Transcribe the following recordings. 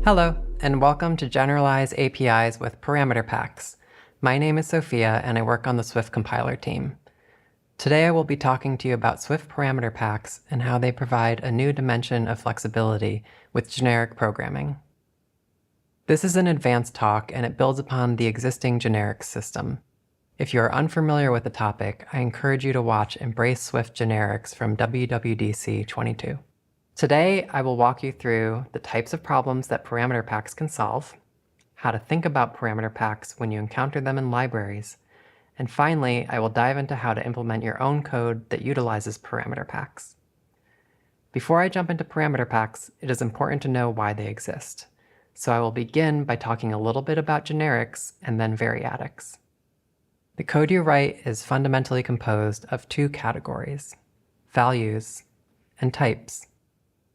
Hello, and welcome to Generalize APIs with parameter packs. My name is Sophia, and I work on the Swift compiler team. Today I will be talking to you about Swift parameter packs and how they provide a new dimension of flexibility with generic programming. This is an advanced talk, and it builds upon the existing generics system. If you are unfamiliar with the topic, I encourage you to watch Embrace Swift Generics from WWDC23. Today, I will walk you through the types of problems that parameter packs can solve, how to think about parameter packs when you encounter them in libraries, and finally, I will dive into how to implement your own code that utilizes parameter packs. Before I jump into parameter packs, it is important to know why they exist. So I will begin by talking a little bit about generics and then variadics. The code you write is fundamentally composed of two categories: values and types.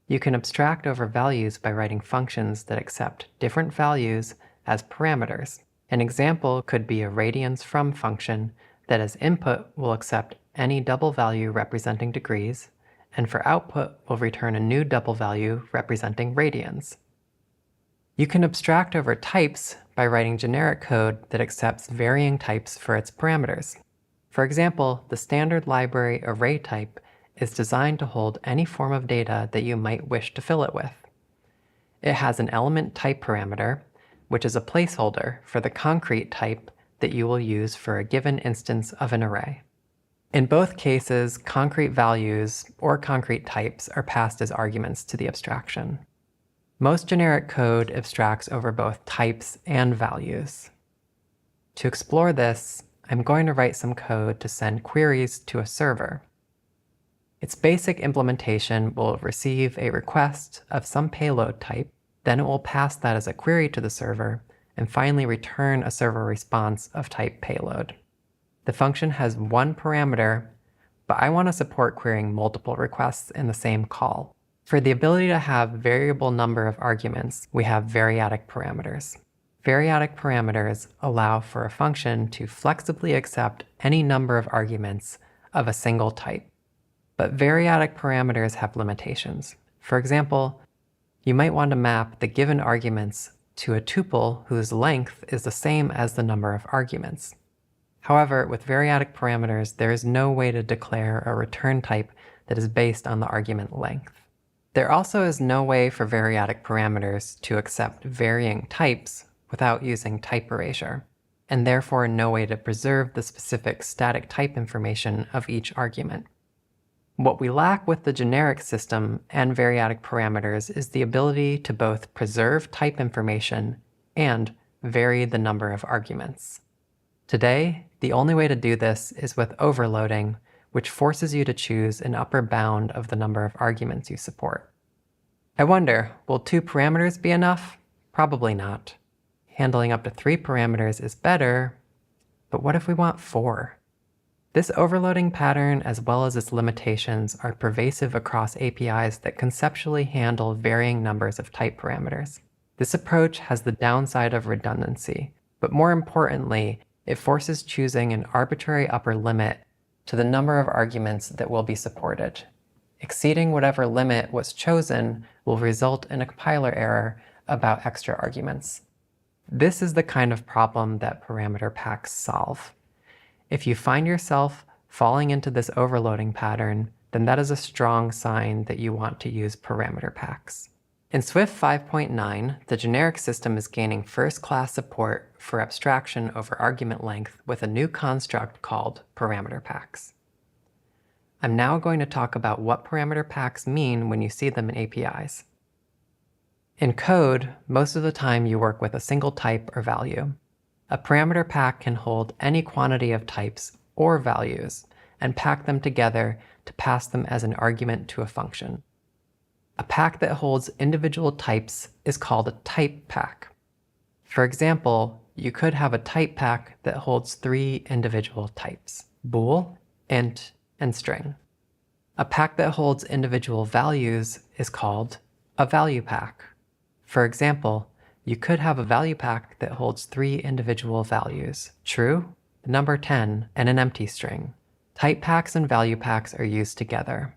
You can abstract over values by writing functions that accept different values as parameters. An example could be a radians from function that as input will accept any double value representing degrees, and for output will return a new double value representing radians. You can abstract over types by writing generic code that accepts varying types for its parameters. For example, the standard library ArrayType is designed to hold any form of data that you might wish to fill it with. It has an element type parameter, which is a placeholder for the concrete type that you will use for a given instance of an array. In both cases, concrete values or concrete types are passed as arguments to the abstraction. Most generic code abstracts over both types and values. To explore this, I'm going to write some code to send queries to a server. Its basic implementation will receive a request of some payload type, then it will pass that as a query to the server, and finally return a server response of type payload. The function has one parameter, but I want to support querying multiple requests in the same call. For the ability to have variable number of arguments, we have variadic parameters. Variadic parameters allow for a function to flexibly accept any number of arguments of a single type. But variadic parameters have limitations. For example, you might want to map the given arguments to a tuple whose length is the same as the number of arguments. However, with variadic parameters, there is no way to declare a return type that is based on the argument length. There also is no way for variadic parameters to accept varying types without using type erasure, and therefore no way to preserve the specific static type information of each argument. What we lack with the generic system and variadic parameters is the ability to both preserve type information and vary the number of arguments. Today, the only way to do this is with overloading, which forces you to choose an upper bound of the number of arguments you support. I wonder, will 2 parameters be enough? Probably not. Handling up to 3 parameters is better, but what if we want 4? This overloading pattern, as well as its limitations, are pervasive across APIs that conceptually handle varying numbers of type parameters. This approach has the downside of redundancy, but more importantly, it forces choosing an arbitrary upper limit to the number of arguments that will be supported. Exceeding whatever limit was chosen will result in a compiler error about extra arguments. This is the kind of problem that parameter packs solve. If you find yourself falling into this overloading pattern, then that is a strong sign that you want to use parameter packs. In Swift 5.9, the generic system is gaining first-class support for abstraction over argument length with a new construct called parameter packs. I'm now going to talk about what parameter packs mean when you see them in APIs. In code, most of the time you work with a single type or value. A parameter pack can hold any quantity of types or values and pack them together to pass them as an argument to a function. A pack that holds individual types is called a type pack. For example, you could have a type pack that holds 3 individual types: bool, int, and string. A pack that holds individual values is called a value pack. For example, you could have a value pack that holds 3 individual values: true, the number 10, and an empty string. Type packs and value packs are used together.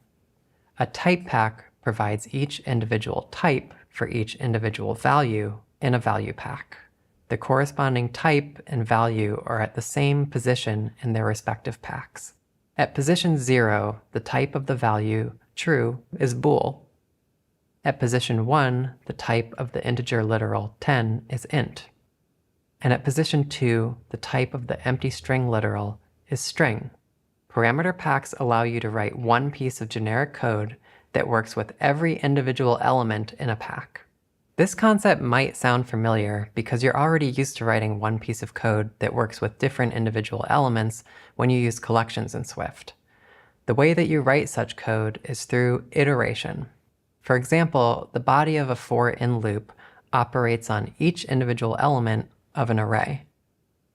A type pack provides each individual type for each individual value in a value pack. The corresponding type and value are at the same position in their respective packs. At position 0, the type of the value, true, is bool. At position 1, the type of the integer literal 10 is int. And at position 2, the type of the empty string literal is string. Parameter packs allow you to write one piece of generic code that works with every individual element in a pack. This concept might sound familiar because you're already used to writing one piece of code that works with different individual elements when you use collections in Swift. The way that you write such code is through iteration. For example, the body of a for-in loop operates on each individual element of an array.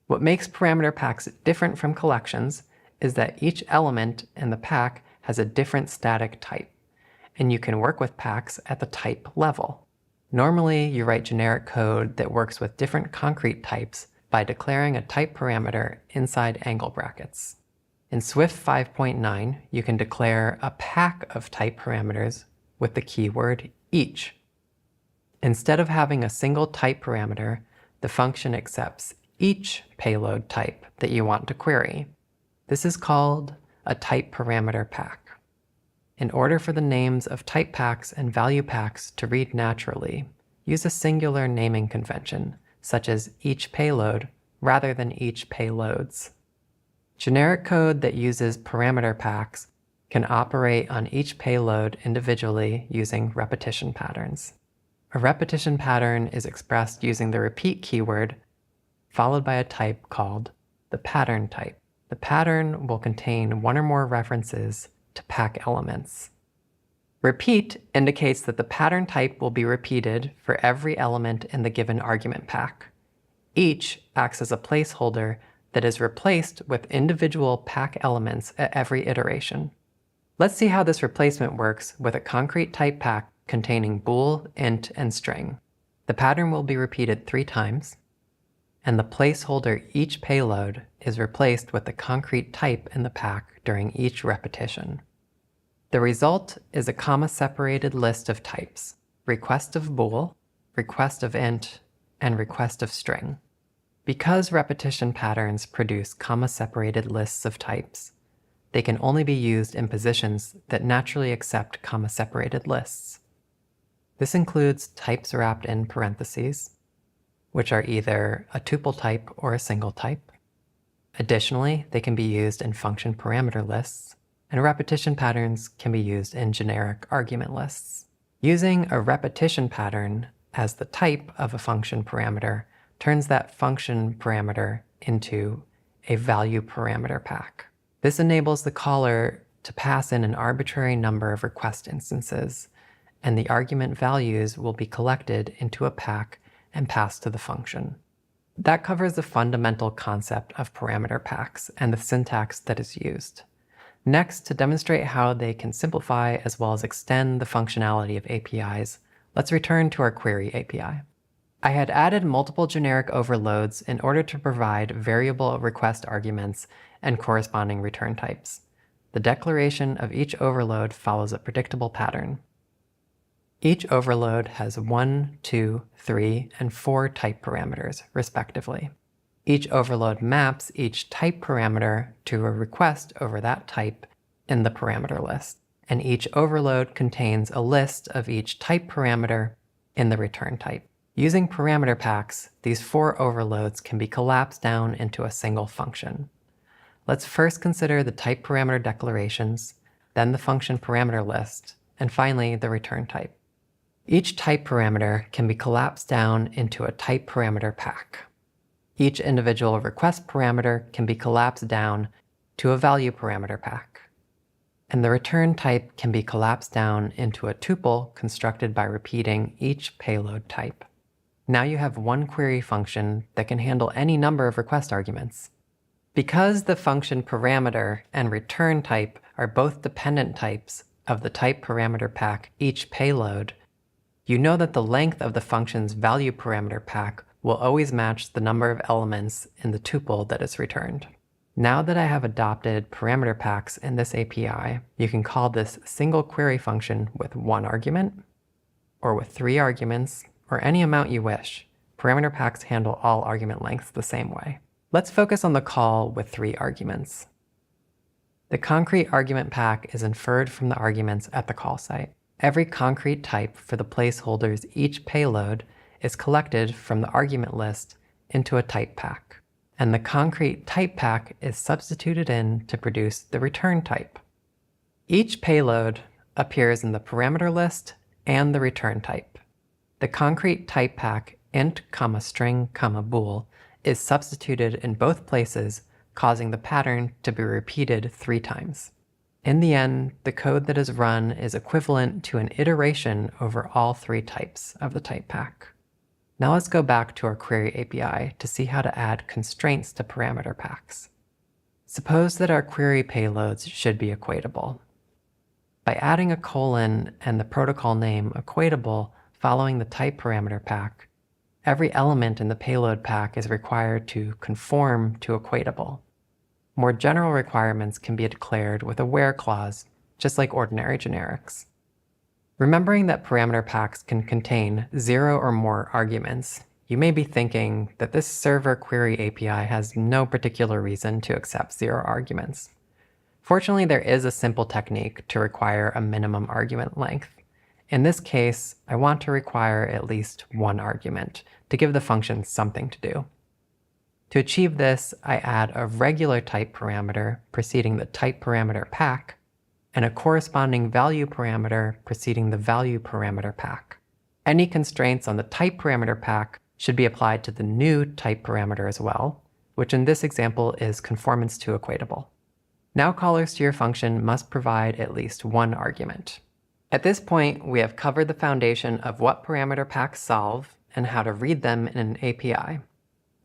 What makes parameter packs different from collections is that each element in the pack has a different static type, and you can work with packs at the type level. Normally, you write generic code that works with different concrete types by declaring a type parameter inside angle brackets. In Swift 5.9, you can declare a pack of type parameters with the keyword each. Instead of having a single type parameter, the function accepts each payload type that you want to query. This is called a type parameter pack. In order for the names of type packs and value packs to read naturally, use a singular naming convention, such as each payload, rather than each payloads. Generic code that uses parameter packs can operate on each payload individually using repetition patterns. A repetition pattern is expressed using the repeat keyword, followed by a type called the pattern type. The pattern will contain one or more references to pack elements. Repeat indicates that the pattern type will be repeated for every element in the given argument pack. Each acts as a placeholder that is replaced with individual pack elements at every iteration. Let's see how this replacement works with a concrete type pack containing bool, int, and string. The pattern will be repeated 3 times, and the placeholder each payload is replaced with the concrete type in the pack during each repetition. The result is a comma-separated list of types: request of bool, request of int, and request of string. Because repetition patterns produce comma-separated lists of types, they can only be used in positions that naturally accept comma-separated lists. This includes types wrapped in parentheses, which are either a tuple type or a single type. Additionally, they can be used in function parameter lists, and repetition patterns can be used in generic argument lists. Using a repetition pattern as the type of a function parameter turns that function parameter into a value parameter pack. This enables the caller to pass in an arbitrary number of request instances, and the argument values will be collected into a pack and passed to the function. That covers the fundamental concept of parameter packs and the syntax that is used. Next, to demonstrate how they can simplify as well as extend the functionality of APIs, let's return to our query API. I had added multiple generic overloads in order to provide variable request arguments and corresponding return types. The declaration of each overload follows a predictable pattern. Each overload has 1, 2, 3, and 4 type parameters, respectively. Each overload maps each type parameter to a request over that type in the parameter list, and each overload contains a list of each type parameter in the return type. Using parameter packs, these 4 overloads can be collapsed down into a single function. Let's first consider the type parameter declarations, then the function parameter list, and finally the return type. Each type parameter can be collapsed down into a type parameter pack. Each individual request parameter can be collapsed down to a value parameter pack. And the return type can be collapsed down into a tuple constructed by repeating each payload type. Now you have one query function that can handle any number of request arguments. Because the function parameter and return type are both dependent types of the type parameter pack each payload, you know that the length of the function's value parameter pack will always match the number of elements in the tuple that is returned. Now that I have adopted parameter packs in this API, you can call this single query function with one argument, or with 3 arguments, or any amount you wish. Parameter packs handle all argument lengths the same way. Let's focus on the call with 3 arguments. The concrete argument pack is inferred from the arguments at the call site. Every concrete type for the placeholders each payload is collected from the argument list into a type pack, and the concrete type pack is substituted in to produce the return type. Each payload appears in the parameter list and the return type. The concrete type pack int, string, bool is substituted in both places, causing the pattern to be repeated 3 times. In the end, the code that is run is equivalent to an iteration over all 3 types of the type pack. Now let's go back to our query API to see how to add constraints to parameter packs. Suppose that our query payloads should be equatable. By adding a colon and the protocol name equatable following the type parameter pack, every element in the payload pack is required to conform to equatable. More general requirements can be declared with a where clause, just like ordinary generics. Remembering that parameter packs can contain 0 or more arguments, you may be thinking that this server query API has no particular reason to accept 0 arguments. Fortunately, there is a simple technique to require a minimum argument length. In this case, I want to require at least 1 argument to give the function something to do. To achieve this, I add a regular type parameter preceding the type parameter pack, and a corresponding value parameter preceding the value parameter pack. Any constraints on the type parameter pack should be applied to the new type parameter as well, which in this example is conformance to equatable. Now callers to your function must provide at least 1 argument. At this point, we have covered the foundation of what parameter packs solve and how to read them in an API.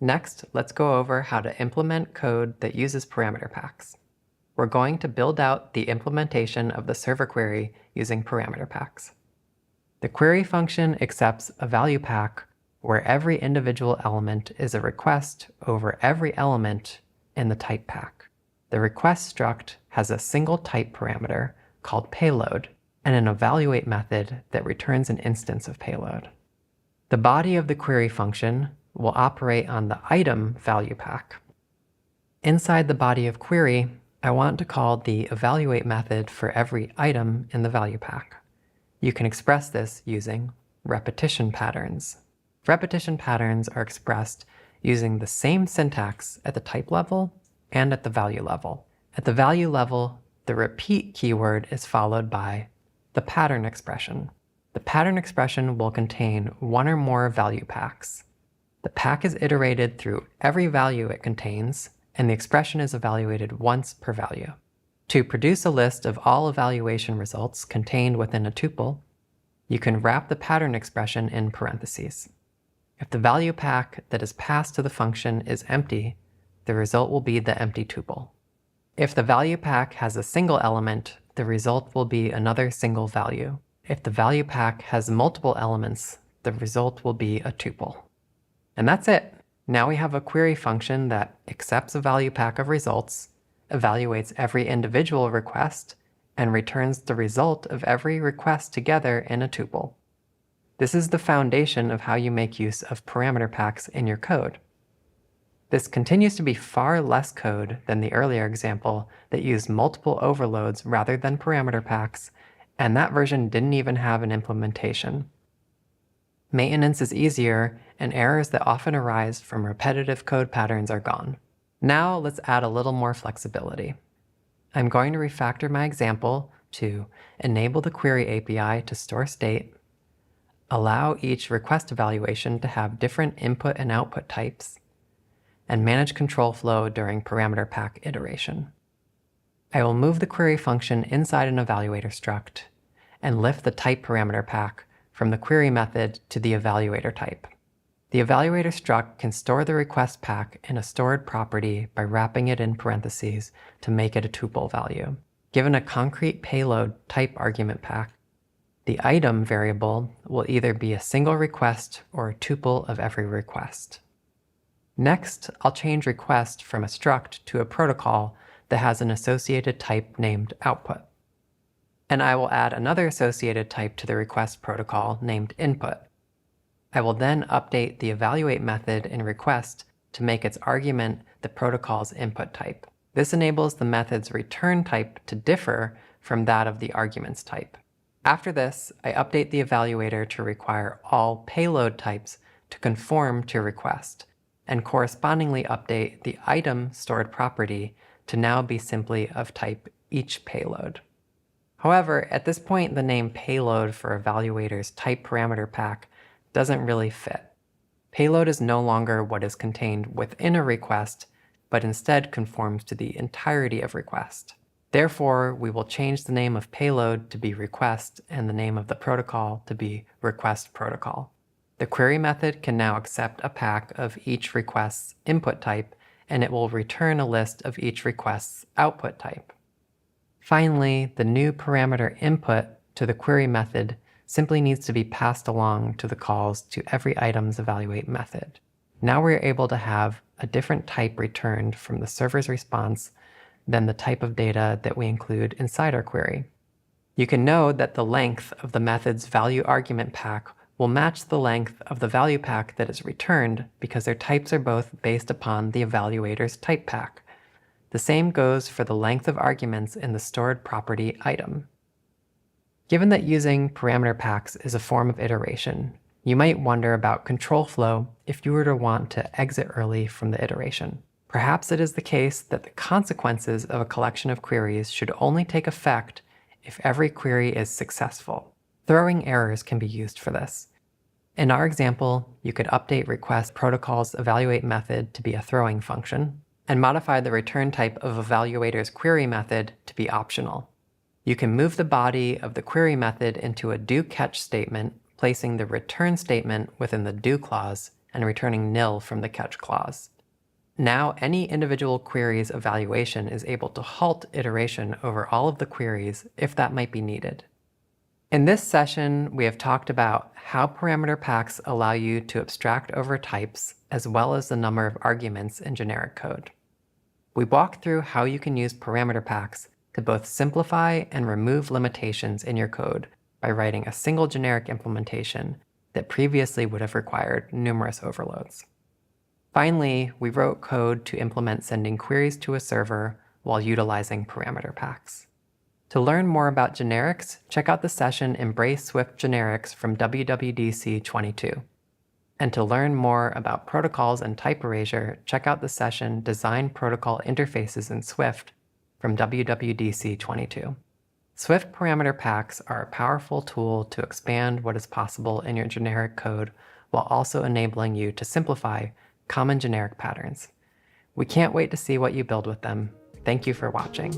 Next, let's go over how to implement code that uses parameter packs. We're going to build out the implementation of the server query using parameter packs. The query function accepts a value pack where every individual element is a request over every element in the type pack. The request struct has a single type parameter called payload and an evaluate method that returns an instance of payload. The body of the query function will operate on the item value pack. Inside the body of query, I want to call the evaluate method for every item in the value pack. You can express this using repetition patterns. Repetition patterns are expressed using the same syntax at the type level and at the value level. At the value level, the repeat keyword is followed by the pattern expression. The pattern expression will contain 1 or more value packs. The pack is iterated through every value it contains, and the expression is evaluated once per value. To produce a list of all evaluation results contained within a tuple, you can wrap the pattern expression in parentheses. If the value pack that is passed to the function is empty, the result will be the empty tuple. If the value pack has a single element, the result will be another single value. If the value pack has multiple elements, the result will be a tuple. And that's it. Now we have a query function that accepts a value pack of results, evaluates every individual request, and returns the result of every request together in a tuple. This is the foundation of how you make use of parameter packs in your code. This continues to be far less code than the earlier example that used multiple overloads rather than parameter packs, and that version didn't even have an implementation. Maintenance is easier, and errors that often arise from repetitive code patterns are gone. Now let's add a little more flexibility. I'm going to refactor my example to enable the query API to store state, allow each request evaluation to have different input and output types, and manage control flow during parameter pack iteration. I will move the query function inside an evaluator struct and lift the type parameter pack from the query method to the evaluator type. The evaluator struct can store the request pack in a stored property by wrapping it in parentheses to make it a tuple value. Given a concrete payload type argument pack, the item variable will either be a single request or a tuple of every request. Next, I'll change request from a struct to a protocol that has an associated type named output. And I will add another associated type to the request protocol named input. I will then update the evaluate method in request to make its argument the protocol's input type. This enables the method's return type to differ from that of the argument's type. After this, I update the evaluator to require all payload types to conform to request, and correspondingly update the item stored property to now be simply of type each payload. However, at this point, the name payload for evaluator's type parameter pack doesn't really fit. Payload is no longer what is contained within a request, but instead conforms to the entirety of request. Therefore, we will change the name of payload to be request and the name of the protocol to be request protocol. The query method can now accept a pack of each request's input type, and it will return a list of each request's output type. Finally, the new parameter input to the query method simply needs to be passed along to the calls to every item's evaluate method. Now we're able to have a different type returned from the server's response than the type of data that we include inside our query. You can know that the length of the method's value argument pack will match the length of the value pack that is returned because their types are both based upon the evaluator's type pack. The same goes for the length of arguments in the stored property item. Given that using parameter packs is a form of iteration, you might wonder about control flow if you were to want to exit early from the iteration. Perhaps it is the case that the consequences of a collection of queries should only take effect if every query is successful. Throwing errors can be used for this. In our example, you could update request protocol's evaluate method to be a throwing function, and modify the return type of evaluator's query method to be optional. You can move the body of the query method into a do-catch statement, placing the return statement within the do clause and returning nil from the catch clause. Now any individual query's evaluation is able to halt iteration over all of the queries if that might be needed. In this session, we have talked about how parameter packs allow you to abstract over types as well as the number of arguments in generic code. We walked through how you can use parameter packs to both simplify and remove limitations in your code by writing a single generic implementation that previously would have required numerous overloads. Finally, we wrote code to implement sending queries to a server while utilizing parameter packs. To learn more about generics, check out the session Embrace Swift Generics from WWDC23. And to learn more about protocols and type erasure, check out the session Design Protocol Interfaces in Swift from WWDC23. Swift parameter packs are a powerful tool to expand what is possible in your generic code while also enabling you to simplify common generic patterns. We can't wait to see what you build with them. Thank you for watching.